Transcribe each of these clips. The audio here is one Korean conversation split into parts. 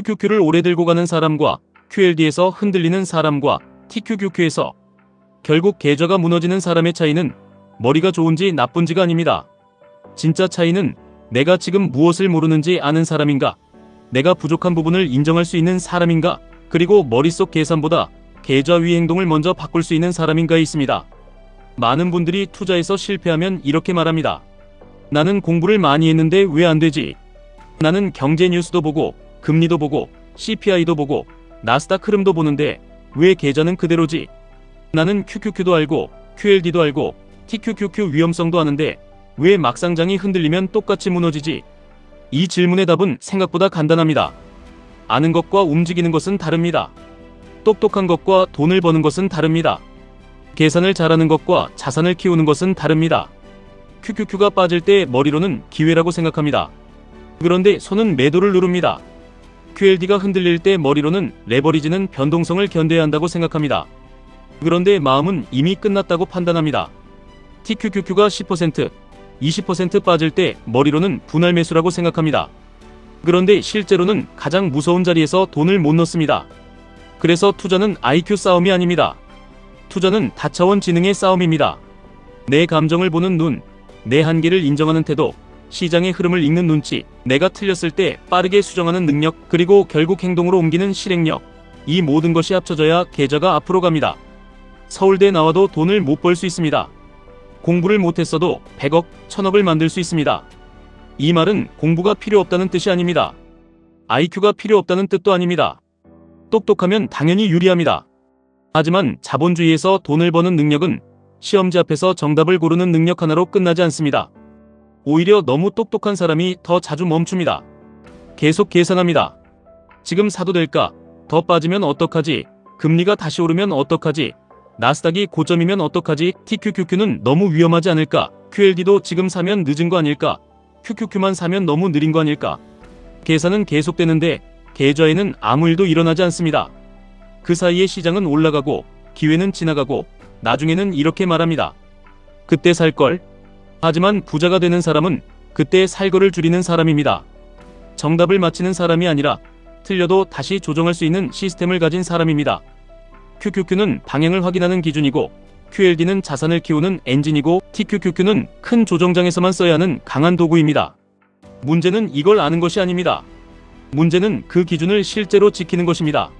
QQQ를 오래 들고 가는 사람과 QLD에서 흔들리는 사람과 TQQQ에서 결국 계좌가 무너지는 사람의 차이는 머리가 좋은지 나쁜지가 아닙니다. 진짜 차이는 내가 지금 무엇을 모르는지 아는 사람인가, 내가 부족한 부분을 인정할 수 있는 사람인가, 그리고 머릿속 계산보다 계좌 위 행동을 먼저 바꿀 수 있는 사람인가에 있습니다. 많은 분들이 투자에서 실패하면 이렇게 말합니다. 나는 공부를 많이 했는데 왜 안 되지? 나는 경제 뉴스도 보고 금리도 보고 CPI도 보고 나스닥 흐름도 보는데 왜 계좌는 그대로지? 나는 QQQ도 알고 QLD도 알고 TQQQ 위험성도 아는데 왜 막상장이 흔들리면 똑같이 무너지지? 이 질문의 답은 생각보다 간단합니다. 아는 것과 움직이는 것은 다릅니다. 똑똑한 것과 돈을 버는 것은 다릅니다. 계산을 잘하는 것과 자산을 키우는 것은 다릅니다. QQQ가 빠질 때 머리로는 기회라고 생각합니다. 그런데 손은 매도를 누릅니다. QLD가 흔들릴 때 머리로는 레버리지는 변동성을 견뎌야 한다고 생각합니다. 그런데 마음은 이미 끝났다고 판단합니다. TQQQ가 10%, 20% 빠질 때 머리로는 분할 매수라고 생각합니다. 그런데 실제로는 가장 무서운 자리에서 돈을 못 넣습니다. 그래서 투자는 IQ 싸움이 아닙니다. 투자는 다차원 지능의 싸움입니다. 내 감정을 보는 눈, 내 한계를 인정하는 태도, 시장의 흐름을 읽는 눈치, 내가 틀렸을 때 빠르게 수정하는 능력, 그리고 결국 행동으로 옮기는 실행력. 이 모든 것이 합쳐져야 계좌가 앞으로 갑니다. 서울대 나와도 돈을 못 벌 수 있습니다. 공부를 못했어도 100억, 1000억을 만들 수 있습니다. 이 말은 공부가 필요 없다는 뜻이 아닙니다. IQ가 필요 없다는 뜻도 아닙니다. 똑똑하면 당연히 유리합니다. 하지만 자본주의에서 돈을 버는 능력은 시험지 앞에서 정답을 고르는 능력 하나로 끝나지 않습니다. 오히려 너무 똑똑한 사람이 더 자주 멈춥니다. 계속 계산합니다. 지금 사도 될까? 더 빠지면 어떡하지? 금리가 다시 오르면 어떡하지? 나스닥이 고점이면 어떡하지? TQQQ는 너무 위험하지 않을까? QLD도 지금 사면 늦은 거 아닐까? QQQ만 사면 너무 느린 거 아닐까? 계산은 계속되는데 계좌에는 아무 일도 일어나지 않습니다. 그 사이에 시장은 올라가고 기회는 지나가고 나중에는 이렇게 말합니다. 그때 살 걸. 하지만 부자가 되는 사람은 그때 살 거를 줄이는 사람입니다. 정답을 맞히는 사람이 아니라 틀려도 다시 조정할 수 있는 시스템을 가진 사람입니다. QQQ는 방향을 확인하는 기준이고 QLD는 자산을 키우는 엔진이고 TQQQ는 큰 조정장에서만 써야 하는 강한 도구입니다. 문제는 이걸 아는 것이 아닙니다. 문제는 그 기준을 실제로 지키는 것입니다.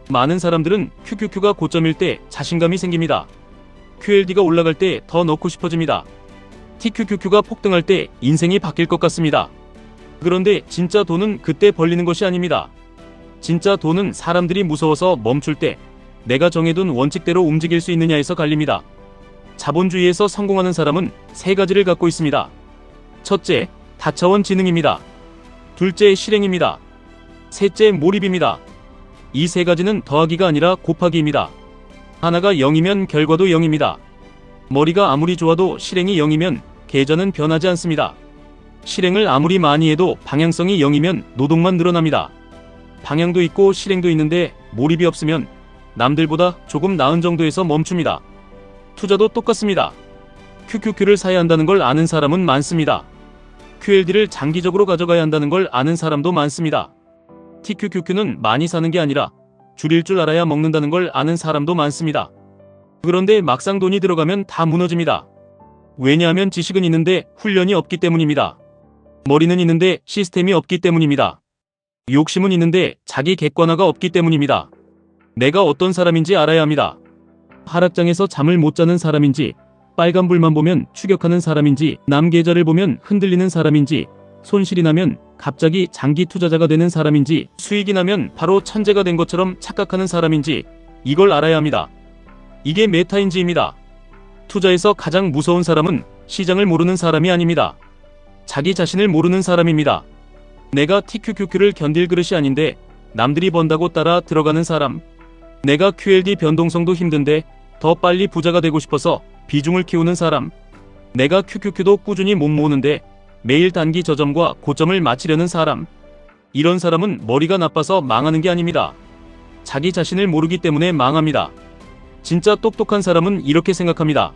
많은 사람들은 QQQ가 고점일 때 자신감이 생깁니다. QLD가 올라갈 때 더 넣고 싶어집니다. TQQQ가 폭등할 때 인생이 바뀔 것 같습니다. 그런데 진짜 돈은 그때 벌리는 것이 아닙니다. 진짜 돈은 사람들이 무서워서 멈출 때 내가 정해둔 원칙대로 움직일 수 있느냐에서 갈립니다. 자본주의에서 성공하는 사람은 세 가지를 갖고 있습니다. 첫째, 다차원 지능입니다. 둘째, 실행입니다. 셋째, 몰입입니다. 이 세 가지는 더하기가 아니라 곱하기입니다. 하나가 0이면 결과도 0입니다. 머리가 아무리 좋아도 실행이 0이면 계좌는 변하지 않습니다. 실행을 아무리 많이 해도 방향성이 0이면 노동만 늘어납니다. 방향도 있고 실행도 있는데 몰입이 없으면 남들보다 조금 나은 정도에서 멈춥니다. 투자도 똑같습니다. QQQ를 사야 한다는 걸 아는 사람은 많습니다. QLD를 장기적으로 가져가야 한다는 걸 아는 사람도 많습니다. TQQQ는 많이 사는 게 아니라 줄일 줄 알아야 먹는다는 걸 아는 사람도 많습니다. 그런데 막상 돈이 들어가면 다 무너집니다. 왜냐하면 지식은 있는데 훈련이 없기 때문입니다. 머리는 있는데 시스템이 없기 때문입니다. 욕심은 있는데 자기 객관화가 없기 때문입니다. 내가 어떤 사람인지 알아야 합니다. 하락장에서 잠을 못 자는 사람인지, 빨간불만 보면 추격하는 사람인지, 남 계좌를 보면 흔들리는 사람인지, 손실이 나면 갑자기 장기 투자자가 되는 사람인지, 수익이 나면 바로 천재가 된 것처럼 착각하는 사람인지, 이걸 알아야 합니다. 이게 메타인지입니다. 투자에서 가장 무서운 사람은 시장을 모르는 사람이 아닙니다. 자기 자신을 모르는 사람입니다. 내가 TQQQ를 견딜 그릇이 아닌데 남들이 번다고 따라 들어가는 사람. 내가 QLD 변동성도 힘든데 더 빨리 부자가 되고 싶어서 비중을 키우는 사람. 내가 QQQ도 꾸준히 못 모으는데 매일 단기 저점과 고점을 맞추려는 사람. 이런 사람은 머리가 나빠서 망하는 게 아닙니다. 자기 자신을 모르기 때문에 망합니다. 진짜 똑똑한 사람은 이렇게 생각합니다.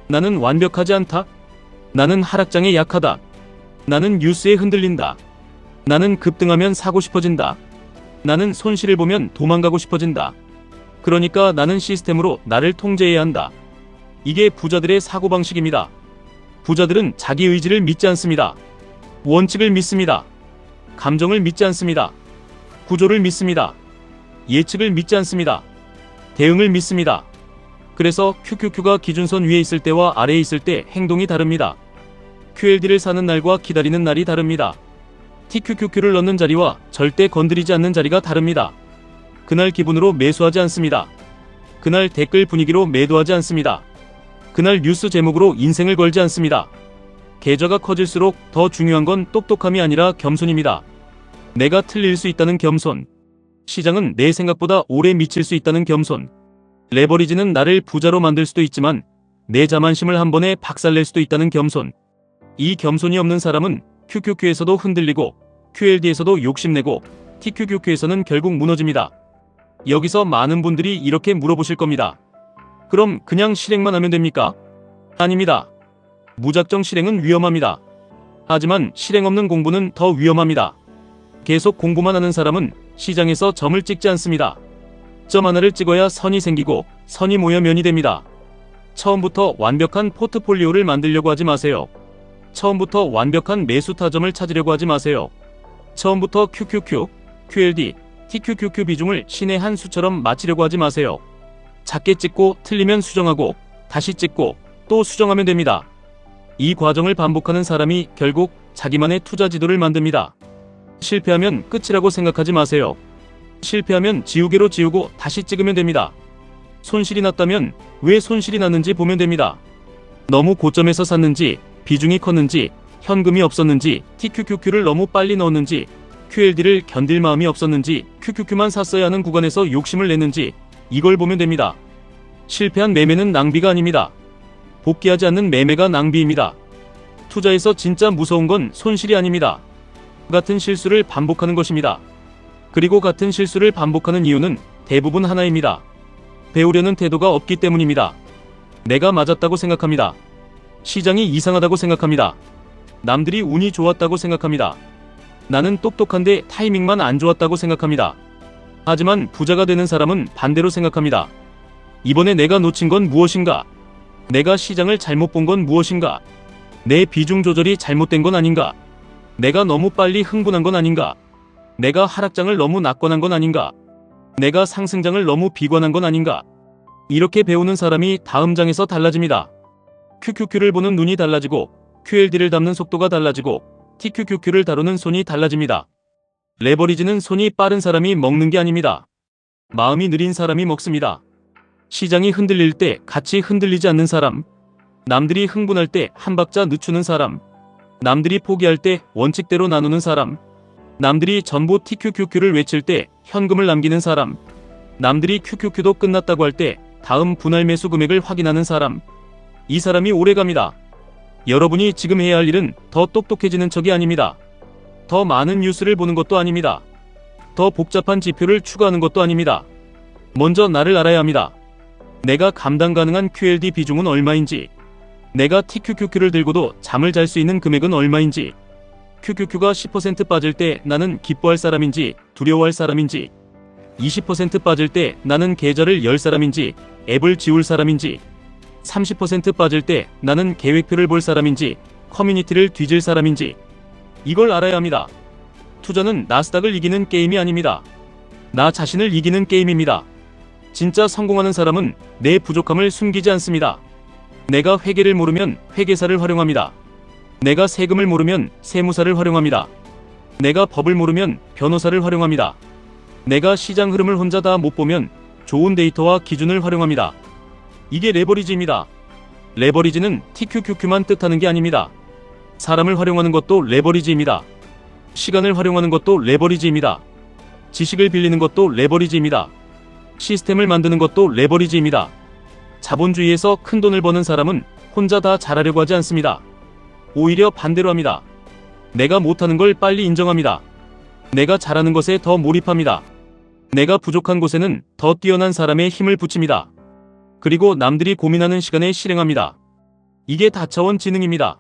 나는 완벽하지 않다. 나는 하락장에 약하다. 나는 뉴스에 흔들린다. 나는 급등하면 사고 싶어진다. 나는 손실을 보면 도망가고 싶어진다. 그러니까 나는 시스템으로 나를 통제해야 한다. 이게 부자들의 사고방식입니다. 부자들은 자기 의지를 믿지 않습니다. 원칙을 믿습니다. 감정을 믿지 않습니다. 구조를 믿습니다. 예측을 믿지 않습니다. 대응을 믿습니다. 그래서 QQQ가 기준선 위에 있을 때와 아래에 있을 때 행동이 다릅니다. QLD를 사는 날과 기다리는 날이 다릅니다. TQQQ를 넣는 자리와 절대 건드리지 않는 자리가 다릅니다. 그날 기분으로 매수하지 않습니다. 그날 댓글 분위기로 매도하지 않습니다. 그날 뉴스 제목으로 인생을 걸지 않습니다. 계좌가 커질수록 더 중요한 건 똑똑함이 아니라 겸손입니다. 내가 틀릴 수 있다는 겸손. 시장은 내 생각보다 오래 미칠 수 있다는 겸손. 레버리지는 나를 부자로 만들 수도 있지만 내 자만심을 한 번에 박살낼 수도 있다는 겸손. 이 겸손이 없는 사람은 QQQ에서도 흔들리고 QLD에서도 욕심내고 TQQQ에서는 결국 무너집니다. 여기서 많은 분들이 이렇게 물어보실 겁니다. 그럼 그냥 실행만 하면 됩니까? 아닙니다. 무작정 실행은 위험합니다. 하지만 실행 없는 공부는 더 위험합니다. 계속 공부만 하는 사람은 시장에서 점을 찍지 않습니다. 점 하나를 찍어야 선이 생기고 선이 모여 면이 됩니다. 처음부터 완벽한 포트폴리오를 만들려고 하지 마세요. 처음부터 완벽한 매수 타점을 찾으려고 하지 마세요. 처음부터 QQQ, QLD, TQQQ 비중을 신의 한 수처럼 맞추려고 하지 마세요. 작게 찍고 틀리면 수정하고 다시 찍고 또 수정하면 됩니다. 이 과정을 반복하는 사람이 결국 자기만의 투자 지도를 만듭니다. 실패하면 끝이라고 생각하지 마세요. 실패하면 지우개로 지우고 다시 찍으면 됩니다. 손실이 났다면 왜 손실이 났는지 보면 됩니다. 너무 고점에서 샀는지, 비중이 컸는지, 현금이 없었는지, TQQQ를 너무 빨리 넣었는지, QLD를 견딜 마음이 없었는지, QQQ만 샀어야 하는 구간에서 욕심을 냈는지 이걸 보면 됩니다. 실패한 매매는 낭비가 아닙니다. 복귀하지 않는 매매가 낭비입니다. 투자에서 진짜 무서운 건 손실이 아닙니다. 같은 실수를 반복하는 것입니다. 그리고 같은 실수를 반복하는 이유는 대부분 하나입니다. 배우려는 태도가 없기 때문입니다. 내가 맞았다고 생각합니다. 시장이 이상하다고 생각합니다. 남들이 운이 좋았다고 생각합니다. 나는 똑똑한데 타이밍만 안 좋았다고 생각합니다. 하지만 부자가 되는 사람은 반대로 생각합니다. 이번에 내가 놓친 건 무엇인가? 내가 시장을 잘못 본 건 무엇인가? 내 비중 조절이 잘못된 건 아닌가? 내가 너무 빨리 흥분한 건 아닌가? 내가 하락장을 너무 낙관한 건 아닌가? 내가 상승장을 너무 비관한 건 아닌가? 이렇게 배우는 사람이 다음 장에서 달라집니다. QQQ를 보는 눈이 달라지고 QLD를 담는 속도가 달라지고 TQQQ를 다루는 손이 달라집니다. 레버리지는 손이 빠른 사람이 먹는 게 아닙니다. 마음이 느린 사람이 먹습니다. 시장이 흔들릴 때 같이 흔들리지 않는 사람, 남들이 흥분할 때 한 박자 늦추는 사람, 남들이 포기할 때 원칙대로 나누는 사람, 남들이 전부 TQQQ를 외칠 때 현금을 남기는 사람, 남들이 QQQ도 끝났다고 할 때 다음 분할 매수 금액을 확인하는 사람, 이 사람이 오래갑니다. 여러분이 지금 해야 할 일은 더 똑똑해지는 척이 아닙니다. 더 많은 뉴스를 보는 것도 아닙니다. 더 복잡한 지표를 추가하는 것도 아닙니다. 먼저 나를 알아야 합니다. 내가 감당 가능한 QLD 비중은 얼마인지, 내가 TQQQ를 들고도 잠을 잘 수 있는 금액은 얼마인지, QQQ가 10% 빠질 때 나는 기뻐할 사람인지 두려워할 사람인지, 20% 빠질 때 나는 계좌를 열 사람인지 앱을 지울 사람인지, 30% 빠질 때 나는 계획표를 볼 사람인지 커뮤니티를 뒤질 사람인지 이걸 알아야 합니다. 투자는 나스닥을 이기는 게임이 아닙니다. 나 자신을 이기는 게임입니다. 진짜 성공하는 사람은 내 부족함을 숨기지 않습니다. 내가 회계를 모르면 회계사를 활용합니다. 내가 세금을 모르면 세무사를 활용합니다. 내가 법을 모르면 변호사를 활용합니다. 내가 시장 흐름을 혼자 다 못 보면 좋은 데이터와 기준을 활용합니다. 이게 레버리지입니다. 레버리지는 TQQQ만 뜻하는 게 아닙니다. 사람을 활용하는 것도 레버리지입니다. 시간을 활용하는 것도 레버리지입니다. 지식을 빌리는 것도 레버리지입니다. 시스템을 만드는 것도 레버리지입니다. 자본주의에서 큰 돈을 버는 사람은 혼자 다 잘하려고 하지 않습니다. 오히려 반대로 합니다. 내가 못하는 걸 빨리 인정합니다. 내가 잘하는 것에 더 몰입합니다. 내가 부족한 곳에는 더 뛰어난 사람의 힘을 붙입니다. 그리고 남들이 고민하는 시간에 실행합니다. 이게 다차원 지능입니다.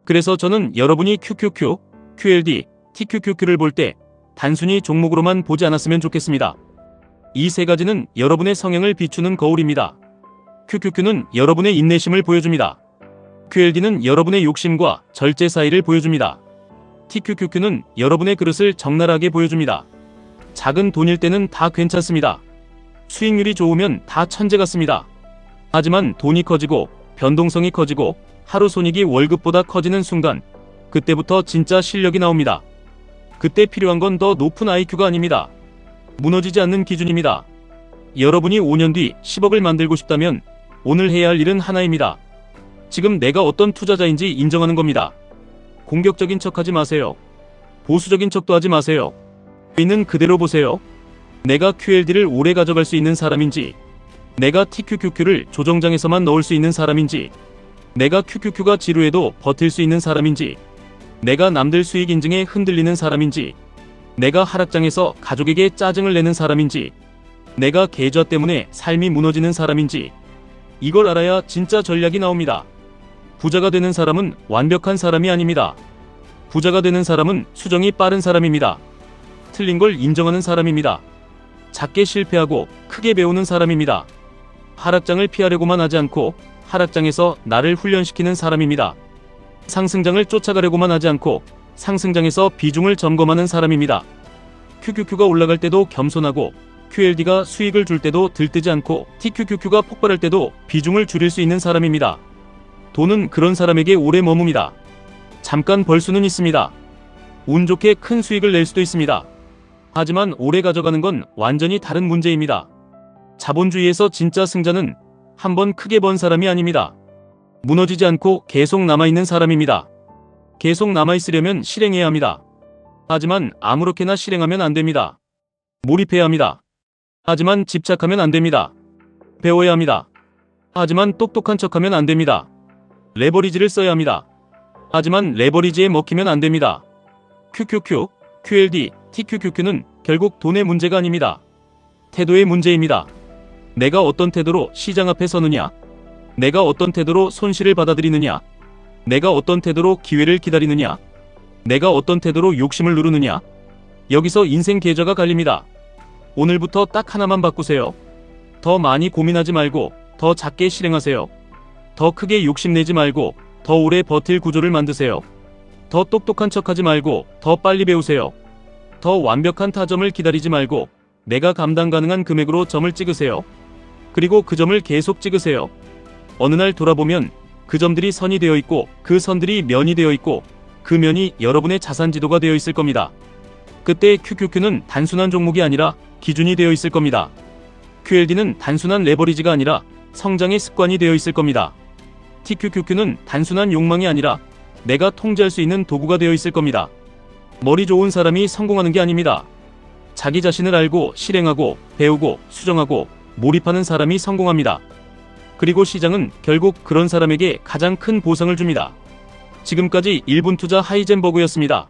그래서 저는 여러분이 QQQ, QLD, TQQQ를 볼 때 단순히 종목으로만 보지 않았으면 좋겠습니다. 이 세 가지는 여러분의 성향을 비추는 거울입니다. QQQ는 여러분의 인내심을 보여줍니다. QLD는 여러분의 욕심과 절제 사이를 보여줍니다. TQQQ는 여러분의 그릇을 적나라하게 보여줍니다. 작은 돈일 때는 다 괜찮습니다. 수익률이 좋으면 다 천재 같습니다. 하지만 돈이 커지고 변동성이 커지고 하루 손익이 월급보다 커지는 순간, 그때부터 진짜 실력이 나옵니다. 그때 필요한 건 더 높은 IQ가 아닙니다. 무너지지 않는 기준입니다. 여러분이 5년 뒤 10억을 만들고 싶다면 오늘 해야 할 일은 하나입니다. 지금 내가 어떤 투자자인지 인정하는 겁니다. 공격적인 척하지 마세요. 보수적인 척도 하지 마세요. 있는 그대로 보세요. 내가 QLD를 오래 가져갈 수 있는 사람인지, 내가 TQQQ를 조정장에서만 넣을 수 있는 사람인지, 내가 QQQ가 지루해도 버틸 수 있는 사람인지, 내가 남들 수익 인증에 흔들리는 사람인지, 내가 하락장에서 가족에게 짜증을 내는 사람인지, 내가 계좌 때문에 삶이 무너지는 사람인지, 이걸 알아야 진짜 전략이 나옵니다. 부자가 되는 사람은 완벽한 사람이 아닙니다. 부자가 되는 사람은 수정이 빠른 사람입니다. 틀린 걸 인정하는 사람입니다. 작게 실패하고 크게 배우는 사람입니다. 하락장을 피하려고만 하지 않고 하락장에서 나를 훈련시키는 사람입니다. 상승장을 쫓아가려고만 하지 않고 상승장에서 비중을 점검하는 사람입니다. QQQ가 올라갈 때도 겸손하고 QLD가 수익을 줄 때도 들뜨지 않고 TQQQ가 폭발할 때도 비중을 줄일 수 있는 사람입니다. 돈은 그런 사람에게 오래 머뭅니다. 잠깐 벌 수는 있습니다. 운 좋게 큰 수익을 낼 수도 있습니다. 하지만 오래 가져가는 건 완전히 다른 문제입니다. 자본주의에서 진짜 승자는 한번 크게 번 사람이 아닙니다. 무너지지 않고 계속 남아있는 사람입니다. 계속 남아있으려면 실행해야 합니다. 하지만 아무렇게나 실행하면 안 됩니다. 몰입해야 합니다. 하지만 집착하면 안 됩니다. 배워야 합니다. 하지만 똑똑한 척하면 안 됩니다. 레버리지를 써야 합니다. 하지만 레버리지에 먹히면 안 됩니다. QQQ, QLD, TQQQ는 결국 돈의 문제가 아닙니다. 태도의 문제입니다. 내가 어떤 태도로 시장 앞에 서느냐, 내가 어떤 태도로 손실을 받아들이느냐, 내가 어떤 태도로 기회를 기다리느냐, 내가 어떤 태도로 욕심을 누르느냐, 여기서 인생 계좌가 갈립니다. 오늘부터 딱 하나만 바꾸세요. 더 많이 고민하지 말고 더 작게 실행하세요. 더 크게 욕심내지 말고 더 오래 버틸 구조를 만드세요. 더 똑똑한 척하지 말고 더 빨리 배우세요. 더 완벽한 타점을 기다리지 말고 내가 감당 가능한 금액으로 점을 찍으세요. 그리고 그 점을 계속 찍으세요. 어느 날 돌아보면 그 점들이 선이 되어 있고 그 선들이 면이 되어 있고 그 면이 여러분의 자산 지도가 되어 있을 겁니다. 그때 QQQ는 단순한 종목이 아니라 기준이 되어 있을 겁니다. QLD는 단순한 레버리지가 아니라 성장의 습관이 되어 있을 겁니다. TQQQ는 단순한 욕망이 아니라 내가 통제할 수 있는 도구가 되어 있을 겁니다. 머리 좋은 사람이 성공하는 게 아닙니다. 자기 자신을 알고 실행하고 배우고 수정하고 몰입하는 사람이 성공합니다. 그리고 시장은 결국 그런 사람에게 가장 큰 보상을 줍니다. 지금까지 1분 투자 하이젠버그였습니다.